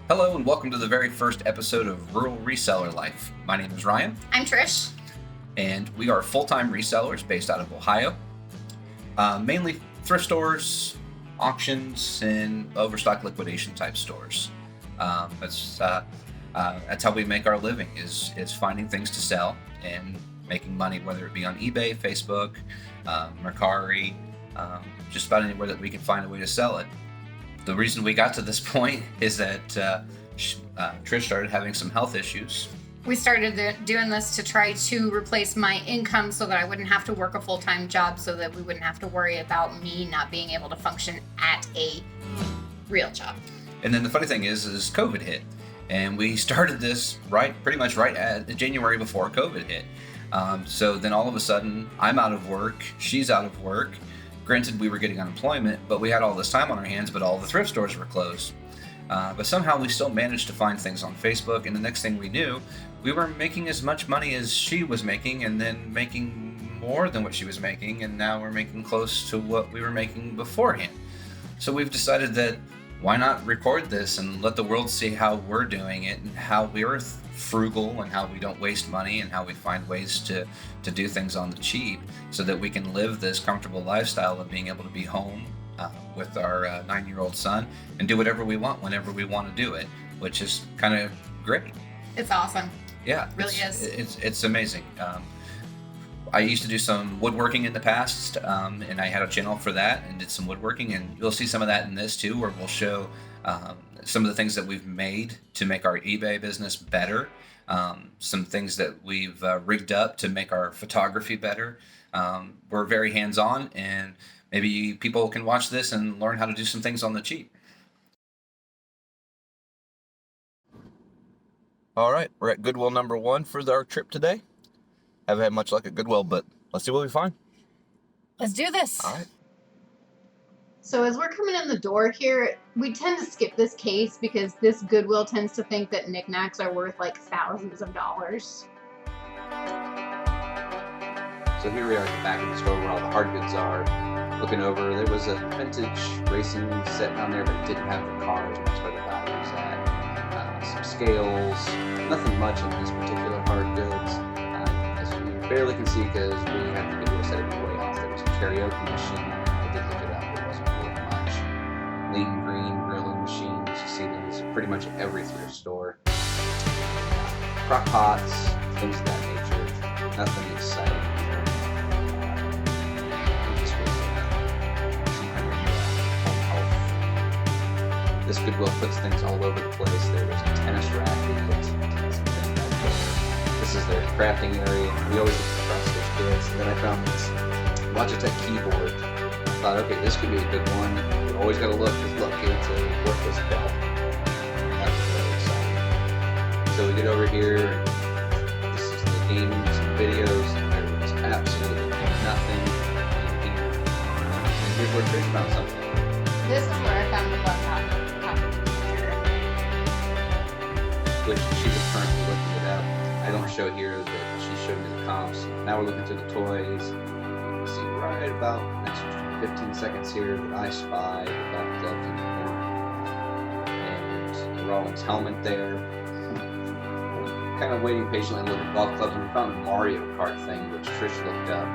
Hello and welcome to the very first episode of Rural Reseller Life. My name is Ryan. I'm Trish. And we are full-time resellers based out of Ohio. Mainly thrift stores, auctions, and overstock liquidation type stores. That's how we make our living is finding things to sell and making money, whether it be on eBay, Facebook, Mercari, just about anywhere that we can find a way to sell it. The reason we got to this point is that Trish started having some health issues. We started doing this to try to replace my income so that I wouldn't have to work a full-time job, so that we wouldn't have to worry about me not being able to function at a real job. And then the funny thing is COVID hit. And we started this pretty much right at January before COVID hit. So then all of a sudden, I'm out of work, she's out of work. Granted, we were getting unemployment, but we had all this time on our hands, but all the thrift stores were closed. But somehow we still managed to find things on Facebook, and the next thing we knew, we were making as much money as she was making, and then making more than what she was making, and now we're making close to what we were making beforehand. So we've decided that why not record this and let the world see how we're doing it and how we're frugal and how we don't waste money and how we find ways to do things on the cheap so that we can live this comfortable lifestyle of being able to be home with our 9-year-old son and do whatever we want whenever we want to do it, which is kind of great. It's awesome. Yeah, it really is. It's amazing. I used to do some woodworking in the past, and I had a channel for that and did some woodworking, and you'll see some of that in this too, where we'll show some of the things that we've made to make our eBay business better, some things that we've rigged up to make our photography better. We're very hands-on, and maybe people can watch this and learn how to do some things on the cheap. All right, we're at Goodwill number 1 for our trip today. Haven't had much luck at Goodwill, but let's see what we find. Let's do this. All right. So as we're coming in the door here, we tend to skip this case because this Goodwill tends to think that knickknacks are worth like thousands of dollars. So here we are at the back of the store where all the hard goods are. Looking over, there was a vintage racing set down there, but it didn't have the cars, and that's where the value was at. Some scales, nothing much in these particular hard goods. As you barely can see because we had the video set way off. There was a karaoke machine. I did look it up. It wasn't worth much. Lean green grilling machines. You see these pretty much at every thrift store. Crock pots, things of that nature. Nothing exciting. This Goodwill puts things all over the place. There was a tennis racket. This is their crafting area. We always look for cross-stitch kits. And then I found this Logitech keyboard. I thought, okay, this could be a good one. You always got to look, because look, it's a worthless belt. That was really exciting. So we get over here. This is the games and videos. There was absolutely nothing in here. And here's where Trish found something. This is where I found the laptop computer. Which she was currently looking it up. I don't show here that she showed me the comps. Now we're looking through the toys. You see right about next 15 seconds here that I spy the golf clubs in there. And the Rollins helmet there. Kind of waiting patiently looking at golf clubs, and we found a Mario Kart thing, which Trish looked up.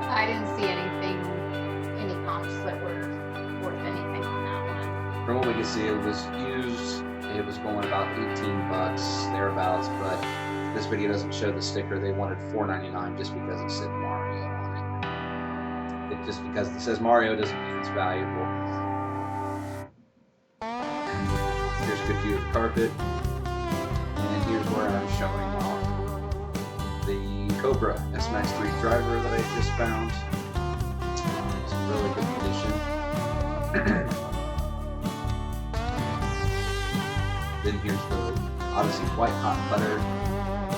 I didn't see any comps that were worth anything on that one. From what we could see, it was used. It was going about $18 thereabouts, but this video doesn't show the sticker. They wanted $4.99 just because it said Mario on it. Just because it says Mario doesn't mean it's valuable. Here's a good view of the carpet, and here's where I'm showing off the Cobra S-Max 3 driver that I just found. It's in really good condition. Then here's the Odyssey White Hot Butter,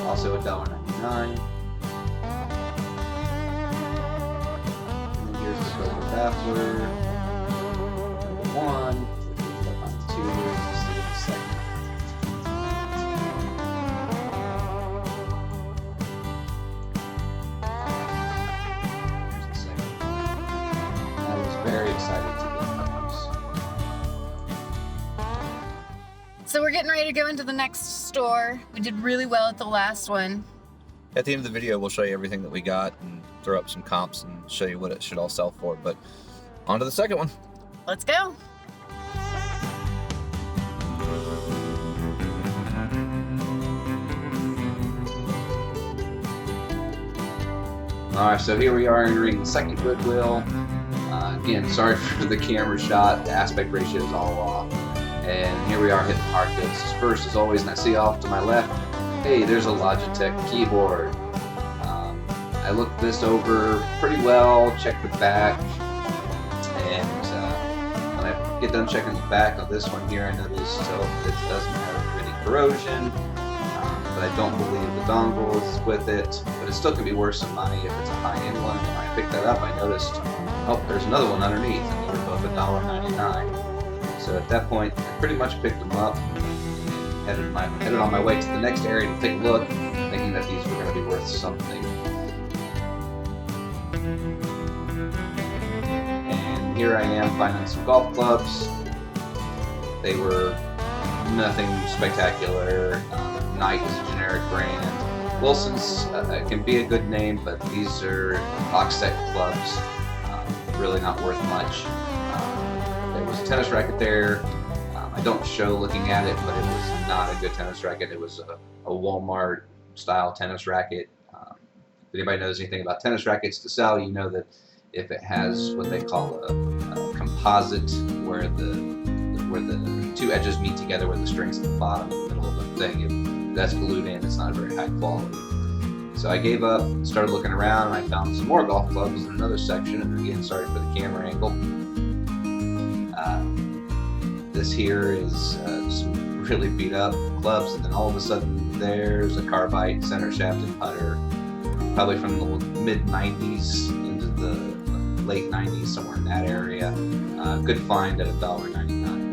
also $1.99. And then here's the Silver Baffler, number 1, which is up on 2, we'll see in a second. Here's the second. I was very excited to get those. So we're getting ready to go into the next store. We did really well at the last one. At the end of the video, we'll show you everything that we got and throw up some comps and show you what it should all sell for. But on to the second one. Let's go. All right, so here we are entering the second Goodwill. Again, sorry for the camera shot. The aspect ratio is all off. And here we are hitting hard goods. First, as always, and I see off to my left, hey, there's a Logitech keyboard. I looked this over pretty well, checked the back, and when I get done checking the back of this one here, I noticed so it doesn't have any corrosion. But I don't believe the dongle is with it, but it still can be worth some money if it's a high-end one. And when I picked that up, I noticed, oh, there's another one underneath, and they were both $1.99. So at that point, I pretty much picked them up and headed on my way to the next area to take a look, thinking that these were going to be worth something. And here I am finding some golf clubs. They were nothing spectacular. Nike is a generic brand. Wilson's can be a good name, but these are box set clubs, really not worth much. There was a tennis racket there. I don't show looking at it, but it was not a good tennis racket. It was a Walmart style tennis racket. If anybody knows anything about tennis rackets to sell, you know that if it has what they call a composite, where the two edges meet together, where the strings at the bottom, in the middle of the thing, that's glued in. It's not very high quality. So I gave up, started looking around, and I found some more golf clubs in another section. And again, sorry for the camera angle. This here is some really beat up clubs, and then all of a sudden there's a carbide center shaft and putter, probably from the mid 90s into the late 90s, somewhere in that area. Good find at $1.99.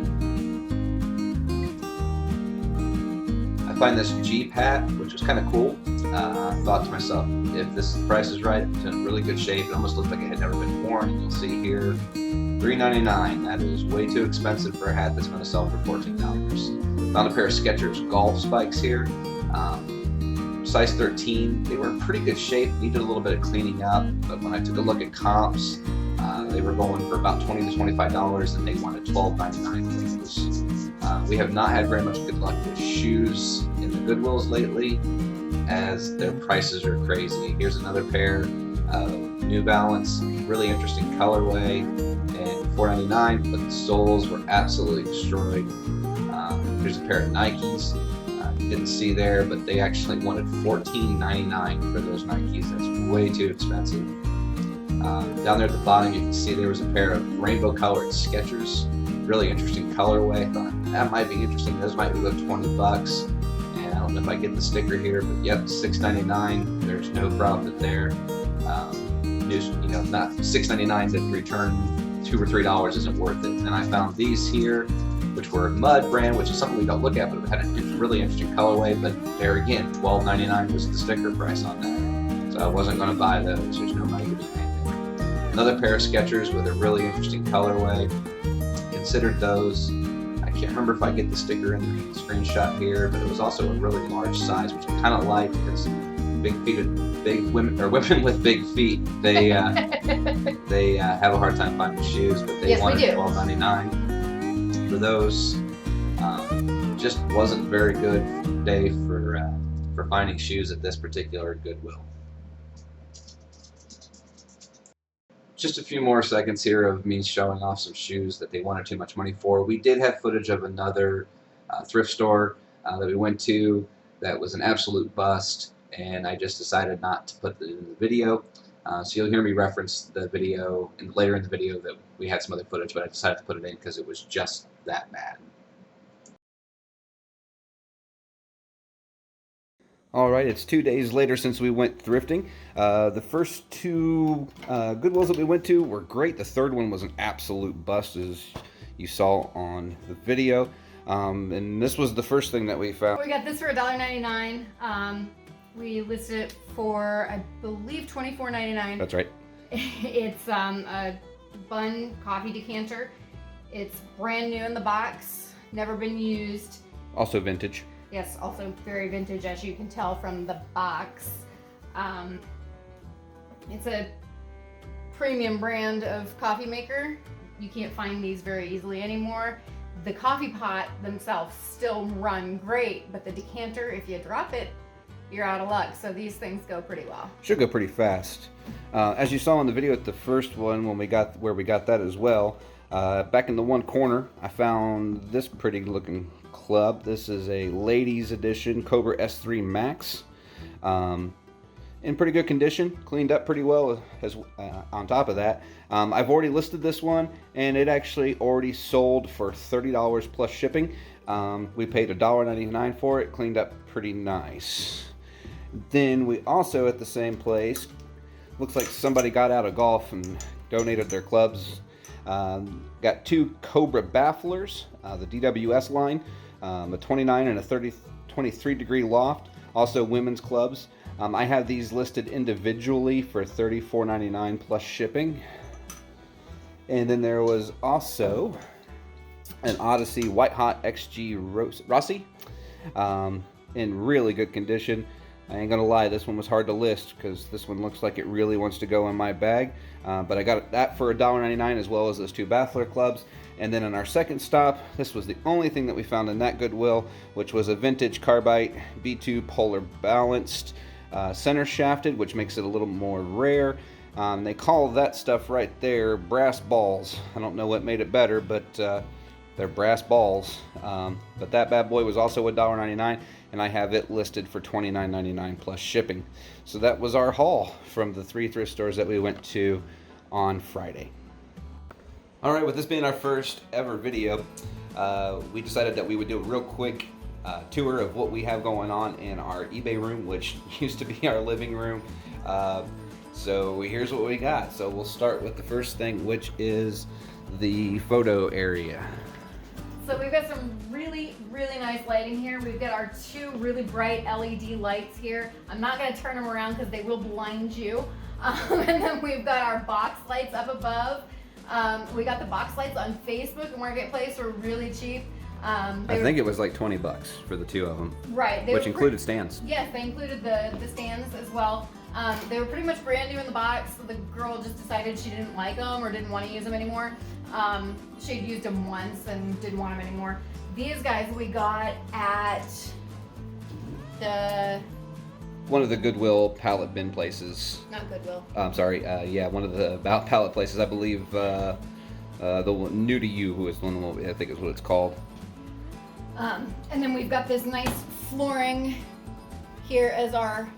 I find this Jeep hat, which was kind of cool. I thought to myself, if this price is right, it's in really good shape. It almost looked like it had never been worn. And you'll see here, $3.99. That is way too expensive for a hat that's going to sell for $14. Found a pair of Skechers golf spikes here. Size 13. They were in pretty good shape. Needed a little bit of cleaning up, but when I took a look at comps, they were going for about $20 to $25, and they wanted $12.99 for those. We have not had very much good luck with shoes in the Goodwills lately, as their prices are crazy. Here's another pair of New Balance, really interesting colorway, and $4.99, but the soles were absolutely destroyed. Here's a pair of Nikes. Didn't see there, but they actually wanted $14.99 for those Nikes. That's way too expensive. Down there at the bottom, you can see there was a pair of rainbow colored Skechers. Really interesting colorway. Thought that might be interesting. Those might be worth $20. And I don't know if I get the sticker here, but yep, $6.99. There's no profit there. Not $6.99 to return $2 or $3 isn't worth it. And I found these here, which were Mud brand, which is something we don't look at, but it had a really interesting colorway. But there again, $12.99 was the sticker price on that. So I wasn't going to buy those. There's no money to be made there. Another pair of Skechers with a really interesting colorway. Considered those. I can't remember if I get the sticker in the screenshot here, but it was also a really large size, which I kind of like because big women with big feet, they have a hard time finding shoes, but they wanted $12.99 for those. Just wasn't a very good day for finding shoes at this particular Goodwill. Just a few more seconds here of me showing off some shoes that they wanted too much money for. We did have footage of another thrift store that we went to that was an absolute bust, and I just decided not to put it in the video. So you'll hear me reference the video and later in the video that we had some other footage, but I decided to put it in because it was just that bad. Alright, it's 2 days later since we went thrifting. The first two Goodwills that we went to were great. The third one was an absolute bust, as you saw on the video. And this was the first thing that we found. We got this for $1.99. We listed it for, I believe, $24.99. That's right. It's a Bun coffee decanter. It's brand new in the box, never been used. Also vintage. Yes, also very vintage, as you can tell from the box. It's a premium brand of coffee maker. You can't find these very easily anymore. The coffee pot themselves still run great, but the decanter, if you drop it, you're out of luck. So these things go pretty well. Should go pretty fast. As you saw in the video at the first one, when we got that as well, back in the one corner, I found this pretty looking club. This is a ladies edition Cobra S3 Max. In pretty good condition, cleaned up pretty well. As on top of that, I've already listed this one, and it actually already sold for $30 plus shipping. We paid $1.99 for it, cleaned up pretty nice. Then we also, at the same place, looks like somebody got out of golf and donated their clubs. Got two Cobra bafflers, the DWS line, a 29 and a 23 degree loft, also women's clubs. I have these listed individually for $34.99 plus shipping. And then there was also an Odyssey White Hot XG Rossi, in really good condition. I ain't gonna lie, this one was hard to list because this one looks like it really wants to go in my bag. But I got that for $1.99 as well as those two baffler clubs. And then on our second stop, this was the only thing that we found in that Goodwill, which was a vintage Carbite B2 Polar Balanced center shafted, which makes it a little more rare. They call that stuff right there brass balls. I don't know what made it better, but they're brass balls. But that bad boy was also $1.99, and I have it listed for $29.99 plus shipping. So that was our haul from the 3 thrift stores that we went to on Friday. All right, with this being our first ever video, we decided that we would do a real quick tour of what we have going on in our eBay room, which used to be our living room. So here's what we got. So we'll start with the first thing, which is the photo area. So we've got some really nice lighting here. We've got our two really bright LED lights here. I'm not going to turn them around because they will blind you. And then we've got our box lights up above. We got the box lights on Facebook and Marketplace for really cheap. I think it was like $20 for the two of them. Right. Which included stands. Yes, they included the stands as well. They were pretty much brand new in the box. So the girl just decided she didn't like them or didn't want to use them anymore. She'd used them once and didn't want them anymore. These guys we got at one of the Goodwill pallet bin places. Not Goodwill. I'm sorry. Yeah, one of the pallet places. I believe the one New to You, who is one of the, I think is what it's called. And then we've got this nice flooring here as our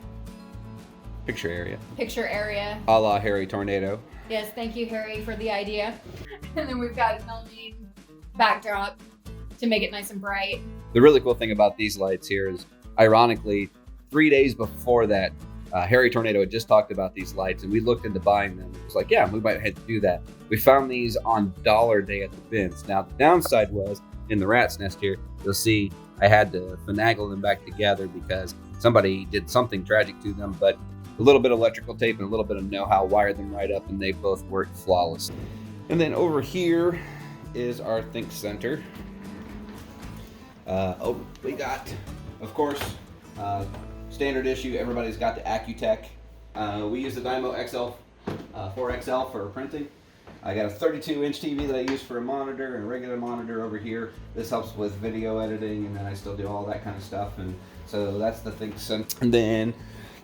picture area. A la Harry Tornado. Yes, thank you, Harry, for the idea. And then we've got a melamine backdrop to make it nice and bright. The really cool thing about these lights here is, ironically, 3 days before that, Harry Tornado had just talked about these lights, and we looked into buying them. It was like, yeah, we might have to do that. We found these on Dollar Day at the bins. Now, the downside was, in the rat's nest here, you'll see I had to finagle them back together because somebody did something tragic to them, but a little bit of electrical tape and a little bit of know-how wired them right up, and they both worked flawlessly. And then over here is our Think Center. We got, of course, standard issue. Everybody's got the Accutech. We use the Dymo XL 4XL for printing. I got a 32-inch TV that I use for a monitor and a regular monitor over here. This helps with video editing, and then I still do all that kind of stuff. And so that's the Think Center. And then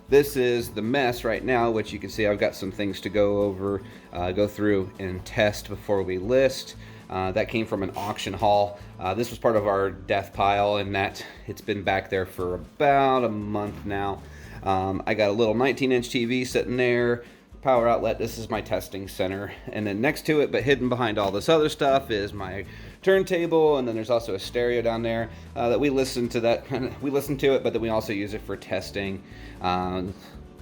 this is the mess right now, which you can see I've got some things to go over, go through and test before we list. That came from an auction haul. This was part of our death pile, and that it's been back there for about a month now. I got a little 19-inch TV sitting there, power outlet. This is my testing center, and then next to it, but hidden behind all this other stuff, is my turntable, and then there's also a stereo down there that we listen to. We listen to it, but then we also use it for testing. Of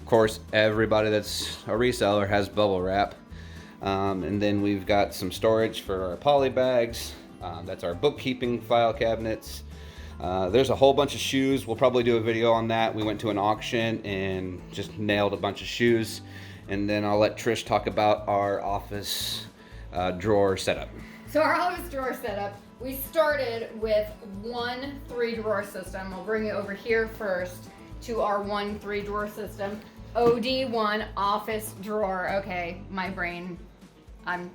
course, everybody that's a reseller has bubble wrap. And then we've got some storage for our poly bags. That's our bookkeeping file cabinets. There's a whole bunch of shoes. We'll probably do a video on that. We went to an auction and just nailed a bunch of shoes. And then I'll let Trish talk about our office drawer setup. So our office drawer setup, we started with 1 3-drawer system. I'll bring you over here first to our 1 3-drawer system. OD1 office drawer. Okay, my brain, I'm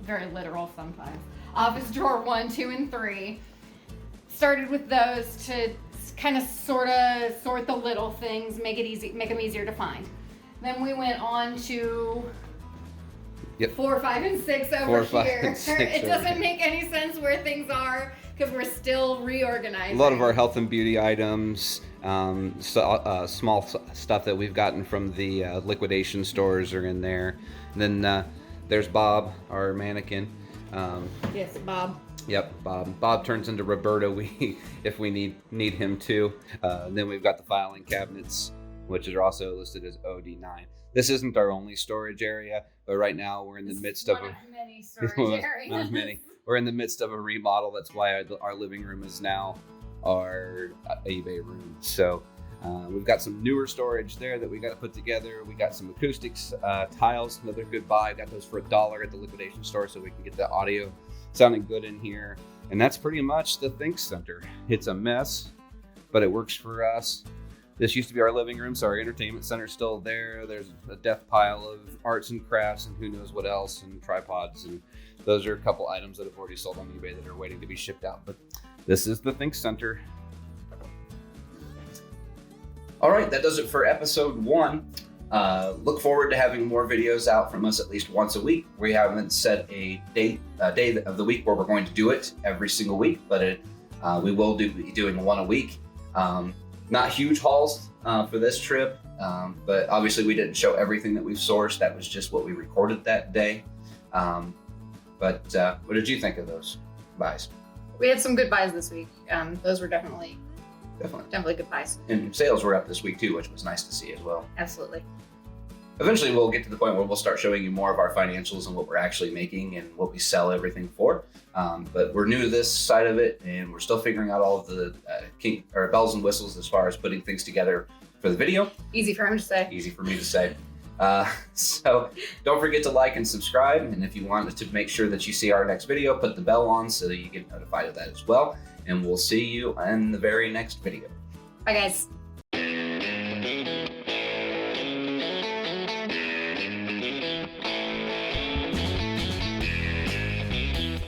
very literal sometimes. Office drawer 1, 2, and 3. Started with those to kind of sort the little things, make them easier to find. Then we went on to 4, 5, and 6 over 4, 5, here. and 6 It over doesn't here. make any sense where things are because we're still reorganizing. A lot of our health and beauty items, small stuff that we've gotten from the liquidation stores are in there. And then there's Bob, our mannequin. Yes, Bob. Yep, Bob. Bob turns into Roberto if we need him to. Then we've got the filing cabinets, which are also listed as OD9. This isn't our only storage area, but right now we're in the midst of many storage areas. We're in the midst of a remodel. That's why our living room is now our eBay room. So we've got some newer storage there that we got to put together. We got some acoustics tiles, another good buy. Got those for $1 at the liquidation store, so we can get the audio sounding good in here. And that's pretty much the Think Center. It's a mess, but it works for us. This used to be our living room, so our entertainment center's still there. There's a death pile of arts and crafts and who knows what else, and tripods, and those are a couple items that have already sold on eBay that are waiting to be shipped out. But this is the Think Center. All right, that does it for episode 1. Look forward to having more videos out from us at least once a week. We haven't set a day of the week where we're going to do it every single week, but we will be doing 1 a week. Not huge hauls for this trip, but obviously we didn't show everything that we've sourced. That was just what we recorded that day. But what did you think of those buys? We had some good buys this week. Those were definitely good buys. And sales were up this week too, which was nice to see as well. Absolutely. Eventually we'll get to the point where we'll start showing you more of our financials and what we're actually making and what we sell everything for. But we're new to this side of it, and we're still figuring out all of the bells and whistles as far as putting things together for the video. Easy for him to say. Easy for me to say. So don't forget to like and subscribe. And if you want to make sure that you see our next video, put the bell on so that you get notified of that as well. And we'll see you in the very next video. Bye, guys.